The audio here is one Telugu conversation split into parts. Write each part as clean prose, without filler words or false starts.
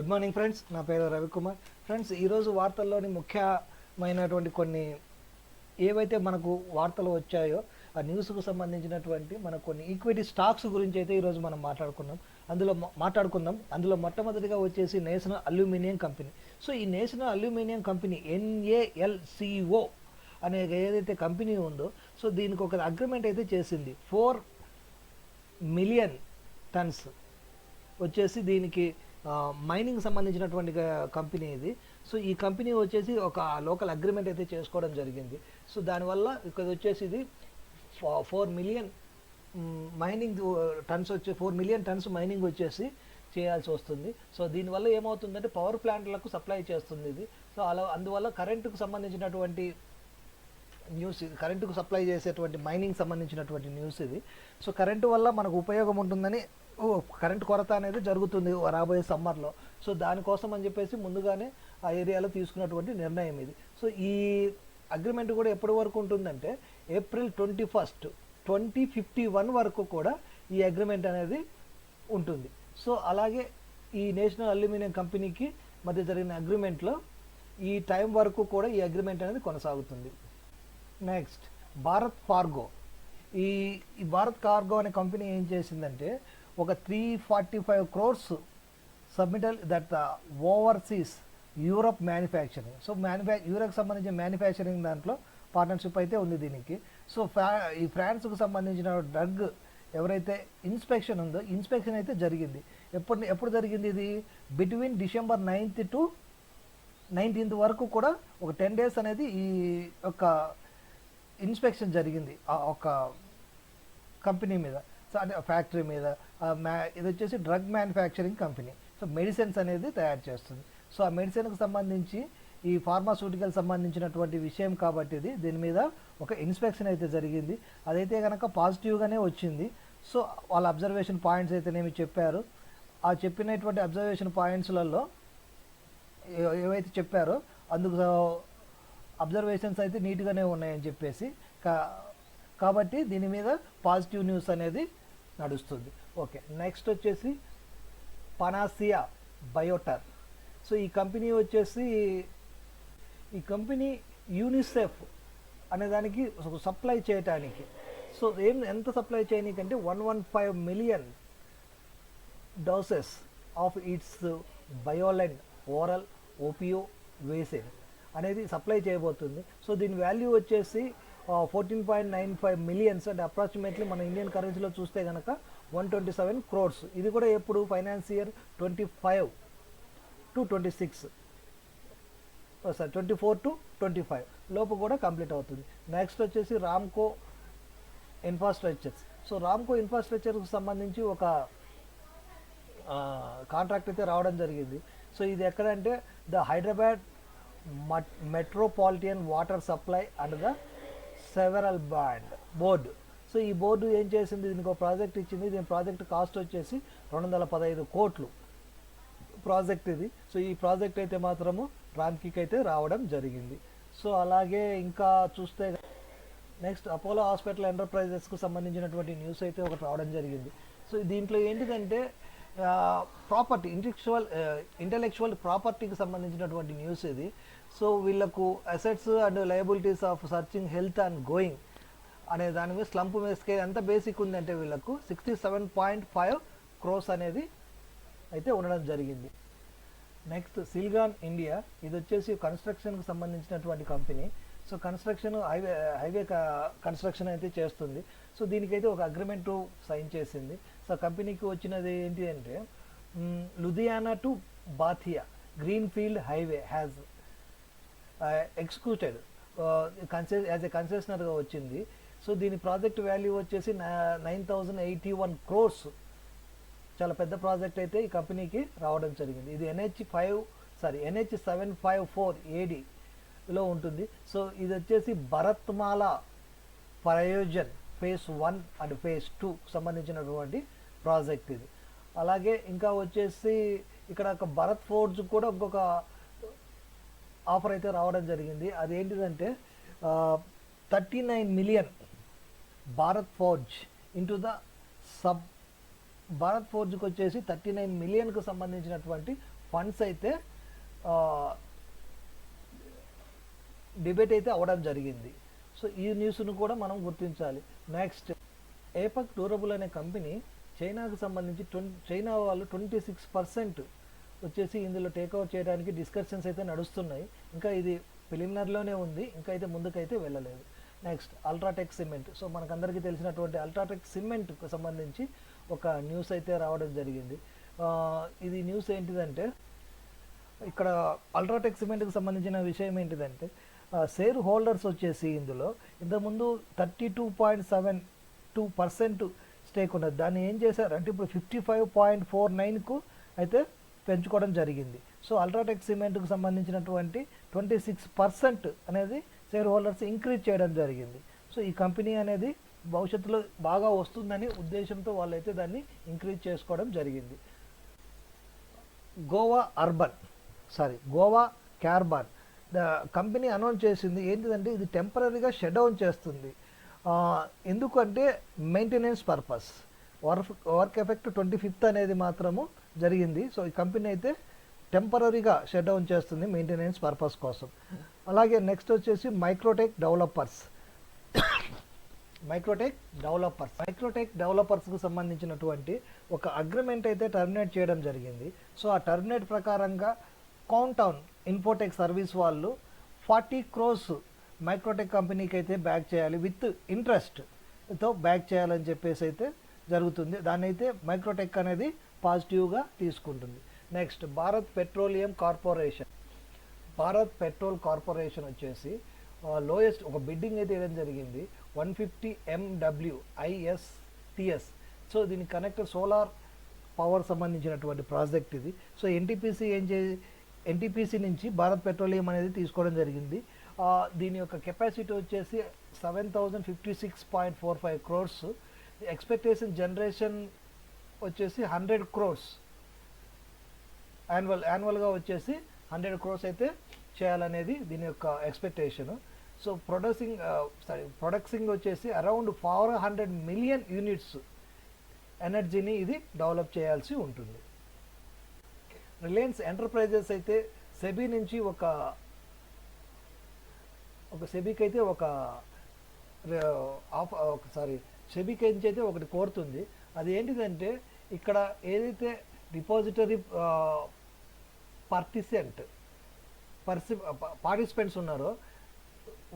గుడ్ మార్నింగ్ ఫ్రెండ్స్, నా పేరు రవికుమార్. ఫ్రెండ్స్, ఈరోజు వార్తల్లోని ముఖ్యమైనటువంటి కొన్ని ఏవైతే మనకు వార్తలు వచ్చాయో ఆ న్యూస్కు సంబంధించినటువంటి మన కొన్ని ఈక్విటీ స్టాక్స్ గురించి అయితే ఈరోజు మనం మాట్లాడుకుందాం. అందులో మొట్టమొదటిగా వచ్చేసి నేషనల్ అల్యూమినియం కంపెనీ. సో ఈ నేషనల్ అల్యూమినియం కంపెనీ NALCO అనే ఏదైతే కంపెనీ ఉందో, సో దీనికి ఒక అగ్రిమెంట్ అయితే చేసింది. 4 మిలియన్ టన్స్ వచ్చేసి దీనికి మైనింగ్ సంబంధించినటువంటి కంపెనీ ఇది. సో ఈ కంపెనీ వచ్చేసి ఒక లోకల్ అగ్రిమెంట్ అయితే చేసుకోవడం జరిగింది. సో దానివల్ల ఇక్కడ వచ్చేసి ఇది 4 million mining turns 4 million tons mining వచ్చేసి చేయాల్సి వస్తుంది. సో దీనివల్ల ఏమవుతుందంటే పవర్ ప్లాంట్లకు సప్లై చేస్తుంది ఇది. సో అందువల్ల కరెంటుకు సంబంధించినటువంటి న్యూస్ ఇది, కరెంటుకు సప్లై చేసేటువంటి మైనింగ్ సంబంధించినటువంటి న్యూస్ ఇది. సో కరెంటు వల్ల మనకు ఉపయోగం ఉంటుందని, కరెంటు కొరత అనేది జరుగుతుంది రాబోయే సమ్మర్లో. సో దానికోసం అని చెప్పేసి ముందుగానే ఆ ఏరియాలో తీసుకున్నటువంటి నిర్ణయం ఇది. సో ఈ అగ్రిమెంట్ కూడా ఎప్పటి వరకు ఉంటుందంటే ఏప్రిల్ 21, 2051 వరకు కూడా ఈ అగ్రిమెంట్ అనేది ఉంటుంది. సో అలాగే ఈ నేషనల్ అల్యూమినియం కంపెనీకి మధ్య జరిగిన అగ్రిమెంట్లో ఈ టైం వరకు కూడా ఈ అగ్రిమెంట్ అనేది కొనసాగుతుంది. Next, Bharat cargo. ఈ భారత్ కార్గో అనే కంపెనీ ఏం చేసిందంటే ఒక 345 crores submittal that overseas Europe manufacturing. So యూరప్కి సంబంధించిన మ్యానుఫ్యాక్చరింగ్ దాంట్లో పార్ట్నర్షిప్ అయితే ఉంది దీనికి. సో ఈ ఫ్రాన్స్కు సంబంధించిన డ్రగ్ ఎవరైతే ఇన్స్పెక్షన్ ఉందో, ఇన్స్పెక్షన్ అయితే జరిగింది. ఎప్పుడు జరిగింది ఇది? Between December 9th to 19th వరకు కూడా ఒక 10 days అనేది ఈ యొక్క ఇన్స్పెక్షన్ జరిగింది ఆ ఒక కంపెనీ మీద. సో అంటే ఫ్యాక్టరీ మీద. ఇది వచ్చేసి drug manufacturing company. So medicines అనేది తయారు చేస్తుంది. సో ఆ మెడిసిన్కి సంబంధించి ఈ ఫార్మాస్యూటికల్ సంబంధించినటువంటి విషయం కాబట్టి దీని మీద ఒక ఇన్స్పెక్షన్ అయితే జరిగింది. అదైతే కనుక పాజిటివ్గానే వచ్చింది. సో వాళ్ళ అబ్జర్వేషన్ పాయింట్స్ అయితేనేమి చెప్పారు. ఆ చెప్పినటువంటి అబ్జర్వేషన్ పాయింట్స్లలో ఏవైతే చెప్పారో అందుకు అబ్జర్వేషన్స్ అయితే నీట్గానే ఉన్నాయని చెప్పేసి కాబట్టి దీని మీద పాజిటివ్ న్యూస్ అనేది నడుస్తుంది. ఓకే, నెక్స్ట్ వచ్చేసి పనాసియా బయోటర్. సో ఈ కంపెనీ వచ్చేసి యూనిసెఫ్ అనే దానికి సప్లై చేయటానికి, సో ఎంత సప్లై చేయడానికంటే 115 million doses of its bivalent oral polio vaccine అనేది సప్లై చేయబోతుంది. సో దీని వాల్యూ వచ్చేసి 14.95 million, అంటే అప్రాక్సిమేట్లీ మన ఇండియన్ కరెన్సీలో చూస్తే కనుక 127 crores. ఇది కూడా ఎప్పుడు ఫైనాన్సియర్ 25 to 26, 24 to 25 లోపు కూడా కంప్లీట్ అవుతుంది. నెక్స్ట్ వచ్చేసి రామ్కో ఇన్ఫ్రాస్ట్రక్చర్స్. సో రామ్కో ఇన్ఫ్రాస్ట్రక్చర్కి సంబంధించి ఒక కాంట్రాక్ట్ అయితే రావడం జరిగింది. సో ఇది ఎక్కడంటే the Hyderabad metropolitan water supply and the several board. So ఈ బోర్డు ఏం చేసింది, దీనికి ఒక ప్రాజెక్ట్ ఇచ్చింది. దీని ప్రాజెక్ట్ కాస్ట్ వచ్చేసి 215 కోట్లు ప్రాజెక్ట్ ఇది. సో ఈ ప్రాజెక్ట్ అయితే మాత్రము రామ్కీకి అయితే రావడం జరిగింది. సో అలాగే ఇంకా చూస్తే నెక్స్ట్ అపోలో హాస్పిటల్ ఎంటర్ప్రైజెస్కు సంబంధించినటువంటి న్యూస్ అయితే ఒకటి రావడం జరిగింది. సో దీంట్లో ఏంటిదంటే ప్రాపర్టీ ఇంటలెక్చువల్ ప్రాపర్టీకి సంబంధించినటువంటి న్యూస్ ఇది. సో వీళ్ళకు assets and liabilities of searching health and going అనే దాని మీద స్లంప్ మీద స్కేల్ ఎంత బేసిక్ ఉందంటే వీళ్ళకు 67.5 crores అనేది అయితే ఉండడం జరిగింది. Next Silgan India. ఇది వచ్చేసి కన్స్ట్రక్షన్కి సంబంధించినటువంటి company. So construction highway construction అయితే చేస్తుంది. సో దీనికైతే ఒక అగ్రిమెంట్ సైన్ చేసింది. సో కంపెనీకి వచ్చినది ఏంటి అంటే Ludhiana to Bathinda green field highway has executed as a కన్సెషనర్గా వచ్చింది. సో దీని ప్రాజెక్ట్ వాల్యూ వచ్చేసి 9,081 crores. చాలా పెద్ద ప్రాజెక్ట్ అయితే ఈ కంపెనీకి రావడం జరిగింది. ఇది NH 754 ADలో ఉంటుంది. సో ఇది వచ్చేసి భరత్మాల ప్రయోజన్ phase 1 అండ్ phase 2 సంబంధించినటువంటి ప్రాజెక్ట్ ఇది. అలాగే ఇంకా వచ్చేసి ఇక్కడ ఒక భరత్ ఫోర్జ్ కూడా ఇంకొక ఆఫర్ అయితే రావడం జరిగింది. అది ఏంటిదంటే 39 million Bharat Forge into the Bharat ఫోర్జ్కి వచ్చేసి 39 million సంబంధించినటువంటి ఫండ్స్ అయితే డిబేట్ అయితే అవ్వడం జరిగింది. సో ఈ న్యూస్ను కూడా మనం గుర్తించాలి. నెక్స్ట్, ఏపక్ డ్యూరబుల్ అనే కంపెనీ చైనాకు సంబంధించి చైనా వాళ్ళు 26% వచ్చేసి ఇందులో టేక్అవుట్ చేయడానికి డిస్కషన్స్ అయితే నడుస్తున్నాయి. ఇంకా ఇది ప్రిలిమినరీలోనే ఉంది, ఇంకా అయితే ముందుకైతే వెళ్ళలేదు. Next, UltraTech cement. సో మనకందరికీ తెలిసినటువంటి అల్ట్రాటెక్ సిమెంట్కు సంబంధించి ఒక న్యూస్ అయితే రావడం జరిగింది. ఇది న్యూస్ ఏంటిదంటే, ఇక్కడ అల్ట్రాటెక్ సిమెంట్కి సంబంధించిన విషయం ఏంటిదంటే, షేర్ హోల్డర్స్ వచ్చేసి ఇందులో ఇంతకుముందు 32.72% స్టేక్ ఉన్నది. దాన్ని ఏం చేశారంటే ఇప్పుడు 55.49కు అయితే పెంచుకోవడం జరిగింది. సో అల్ట్రాటెక్ సిమెంట్కు సంబంధించినటువంటి 26% అనేది షేర్ హోల్డర్స్ ఇంక్రీజ్ చేయడం జరిగింది. సో ఈ కంపెనీ అనేది భవిష్యత్తులో బాగా వస్తుందని ఉద్దేశంతో వాళ్ళైతే దాన్ని ఇంక్రీజ్ చేసుకోవడం జరిగింది. గోవా క్యార్బాన్ కంపెనీ అనౌన్స్ చేసింది ఏంటిదంటే, ఇది టెంపరీగా షట్ డౌన్ చేస్తుంది. ఎందుకంటే maintenance purpose, work effect 25th అనేది మాత్రము జరిగింది. సో ఈ కంపెనీ అయితే టెంపరీగా షట్ డౌన్ చేస్తుంది మెయింటెనెన్స్ పర్పస్ కోసం. అలాగే నెక్స్ట్ వచ్చేసి మైక్రోటెక్ డెవలపర్స్కు సంబంధించినటువంటి ఒక అగ్రిమెంట్ అయితే టర్మినేట్ చేయడం జరిగింది. సో ఆ టర్మినేట్ ప్రకారంగా కౌంటౌన్ ఇన్ఫోటెక్ సర్వీస్ వాళ్ళు 40 crores మైక్రోటెక్ కంపెనీకి అయితే బ్యాక్ చేయాలి, విత్ ఇంట్రెస్ట్తో బ్యాక్ చేయాలని చెప్పేసి అయితే జరుగుతుంది. దాన్ని అయితే మైక్రోటెక్ అనేది పాజిటివ్గా తీసుకుంటుంది. నెక్స్ట్, భారత్ పెట్రోల్ కార్పొరేషన్ వచ్చేసి లోయెస్ట్ ఒక బిడ్డింగ్ అయితే వేయడం జరిగింది, 150 MW ISTS. సో దీని కనెక్టర్ సోలార్ పవర్ సంబంధించినటువంటి ప్రాజెక్ట్ ఇది. సో ఎన్టీపీసీ నుంచి భారత్ పెట్రోలియం అనేది తీసుకోవడం జరిగింది. దీని యొక్క కెపాసిటీ వచ్చేసి 7056.45 crores. ఎక్స్పెక్టేషన్ జనరేషన్ వచ్చేసి 100 crores, యాన్యువల్గా వచ్చేసి 100 crores అయితే చేయాలనేది దీని యొక్క ఎక్స్పెక్టేషన్. సో ప్రొడక్సింగ్ వచ్చేసి అరౌండ్ 400 million units ఎనర్జీని ఇది డెవలప్ చేయాల్సి ఉంటుంది. రిలయన్స్ ఎంటర్ప్రైజెస్ అయితే సెబీ నుంచి సెబీకి నుంచి అయితే ఒకటి కోరుతుంది. అది ఏంటిదంటే, ఇక్కడ ఏదైతే డిపాజిటరీ పార్టిసిపెంట్స్ ఉన్నారో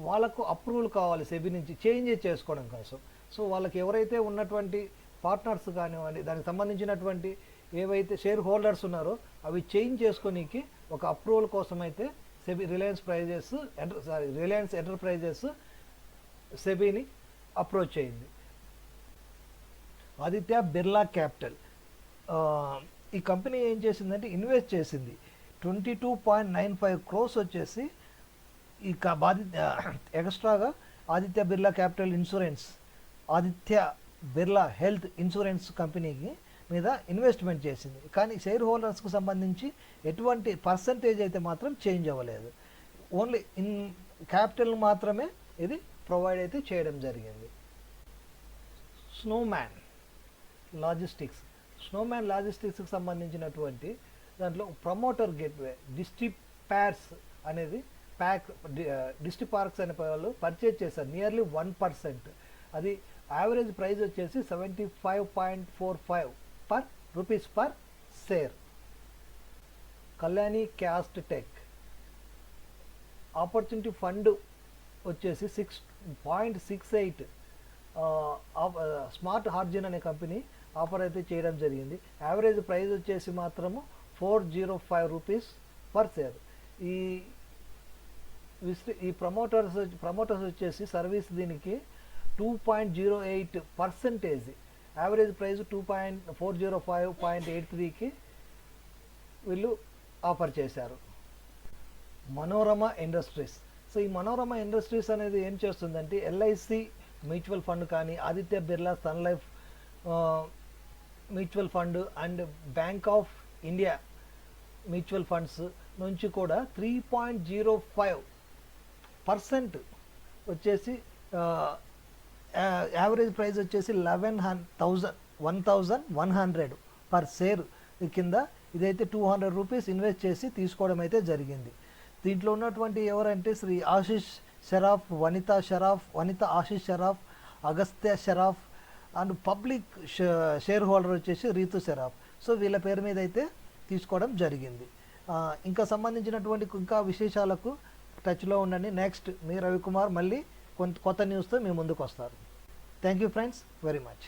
వాళ్ళకు అప్రూవల్ కావాలి సెబీ నుంచి చేంజ్ చేసుకోవడం కోసం. సో వాళ్ళకి ఎవరైతే ఉన్నటువంటి పార్ట్నర్స్ కానివ్వండి, దానికి సంబంధించినటువంటి ఏవైతే షేర్ హోల్డర్స్ ఉన్నారో అవి చేంజ్ చేసుకోనికి ఒక అప్రూవల్ కోసం అయితే రిలయన్స్ ఎంటర్ప్రైజెస్ సెబీని అప్రోచ్ అయింది. ఆదిత్య బిర్లా క్యాపిటల్ ఈ కంపెనీ ఏం చేసిందంటే ఇన్వెస్ట్ చేసింది 22.95 crores వచ్చేసి ఈ ఎక్స్ట్రాగా Aditya Birla capital insurance, Aditya Birla health insurance కంపెనీకి మీద ఇన్వెస్ట్మెంట్ చేసింది. కానీ షేర్ హోల్డర్స్కు సంబంధించి ఎటువంటి పర్సంటేజ్ అయితే మాత్రం చేంజ్ అవ్వలేదు. ఓన్లీ క్యాపిటల్ మాత్రమే ఇది ప్రొవైడ్ అయితే చేయడం జరిగింది. స్నోమ్యాన్ లాజిస్టిక్స్కి సంబంధించినటువంటి దాంట్లో ప్రమోటర్ గేట్వే డిస్ట్రిపార్క్స్ అనేది డిస్ట్రిపార్క్స్ అనే వాళ్ళు పర్చేజ్ చేశారు నియర్లీ 1%. అది యావరేజ్ ప్రైస్ వచ్చేసి 75.45 rupees per share. Kalyani caste tech opportunity fund వచ్చేసి 6.68 స్మార్ట్ హార్జిన్ అనే కంపెనీ ఆఫర్ అయితే చేయడం జరిగింది. యావరేజ్ ప్రైస్ వచ్చేసి మాత్రము 405 రూపీస్ పర్ షేర్. ఈ ప్రమోటర్స్ వచ్చేసి సర్వీస్ దీనికి 2.08%, యావరేజ్ ప్రైస్ 405.83కి వీళ్ళు ఆఫర్ చేశారు. మనోరమ ఇండస్ట్రీస్. సో ఈ మనోరమ ఇండస్ట్రీస్ అనేది ఏం చేస్తుందంటే ఎల్ఐసి మ్యూచువల్ ఫండ్ కానీ, Aditya Birla Sun Life mutual fund and bank of India mutual funds నుంచి కూడా 3.05% వచ్చేసి యావరేజ్ ప్రైస్ వచ్చేసి 11,100 పర్ షేర్ కింద ఇదైతే 200 రూపీస్ ఇన్వెస్ట్ చేసి తీసుకోవడం అయితే జరిగింది. దీంట్లో ఉన్నటువంటి ఎవరంటే Shri Ashish Sharaf, Vanita Ashish Sharaf, Agastya Sharaf and public share holder వచ్చేసి రీతు షరాఫ్. సో వీళ్ళ పేరు మీద అయితే తీసుకోవడం జరిగింది. ఇంకా సంబంధించినటువంటి ఇంకా విశేషాలకు టచ్లో ఉండండి. నెక్స్ట్ మీ రవికుమార్ మళ్ళీ కొత్త న్యూస్తో మీ ముందుకు వస్తారు. Thank you friends very much.